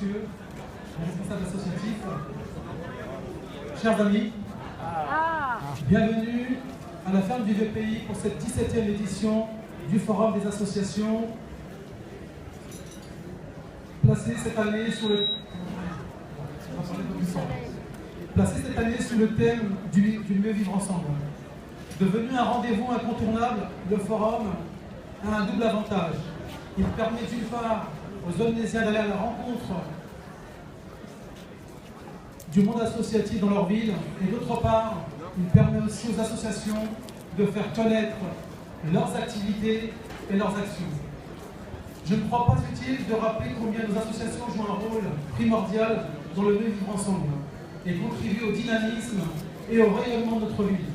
messieurs, les responsables associatifs, chers amis, bienvenue à la ferme du Vieux Pays pour cette 17e édition du Forum des associations, placée cette année sous le thème du mieux vivre ensemble. Devenu un rendez-vous incontournable, le forum a un double avantage. Il permet d'une part aux Omnésiens d'aller à la rencontre du monde associatif dans leur ville, et d'autre part, il permet aussi aux associations de faire connaître leurs activités et leurs actions. Je ne crois pas utile de rappeler combien nos associations jouent un rôle primordial dans le mieux vivre ensemble et contribuent au dynamisme et au rayonnement de notre ville.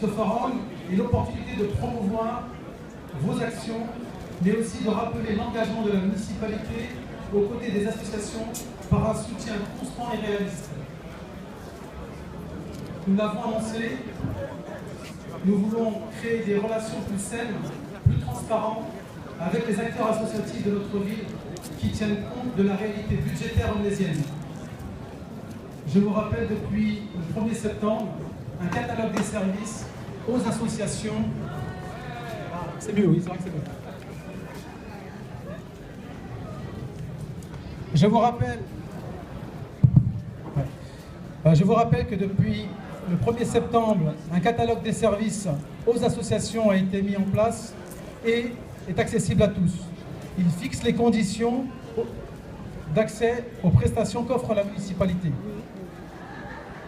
Ce forum est l'opportunité de promouvoir vos actions, mais aussi de rappeler l'engagement de la municipalité aux côtés des associations par un soutien constant et réaliste. Nous l'avons annoncé, nous voulons créer des relations plus saines, plus transparentes avec les acteurs associatifs de notre ville qui tiennent compte de la réalité budgétaire omnésienne. Je vous rappelle depuis le 1er septembre un catalogue des services aux associations. C'est mieux, oui, c'est vrai que c'est mieux. Je vous rappelle que depuis le 1er septembre, un catalogue des services aux associations a été mis en place et est accessible à tous. Il fixe les conditions d'accès aux prestations qu'offre la municipalité.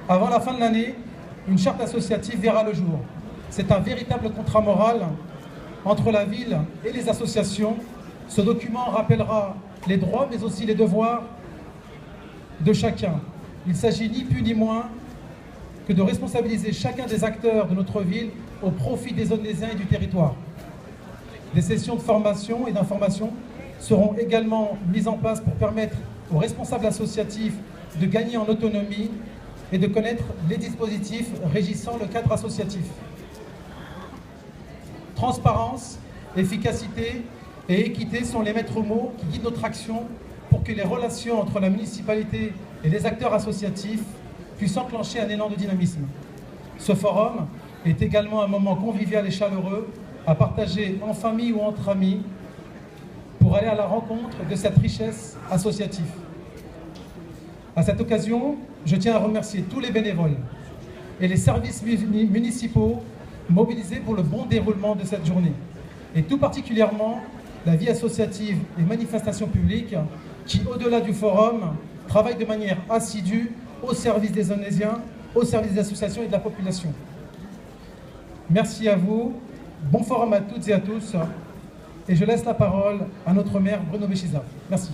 Avant la fin de l'année, une charte associative verra le jour. C'est un véritable contrat moral entre la ville et les associations. Ce document rappellera les droits mais aussi les devoirs de chacun. Il s'agit ni plus ni moins que de responsabiliser chacun des acteurs de notre ville au profit des Omnésiens et du territoire. Des sessions de formation et d'information seront également mises en place pour permettre aux responsables associatifs de gagner en autonomie et de connaître les dispositifs régissant le cadre associatif. Transparence, efficacité et équité sont les maîtres mots qui guident notre action pour que les relations entre la municipalité et les acteurs associatifs puissent enclencher un élan de dynamisme. Ce forum est également un moment convivial et chaleureux à partager en famille ou entre amis pour aller à la rencontre de cette richesse associative. À cette occasion, je tiens à remercier tous les bénévoles et les services municipaux mobilisés pour le bon déroulement de cette journée, et tout particulièrement la vie associative et manifestations publiques qui, au-delà du forum, travaillent de manière assidue au service des Omnésiens, au service des associations et de la population. Merci à vous, bon forum à toutes et à tous, et je laisse la parole à notre maire Bruno Béchiza. Merci.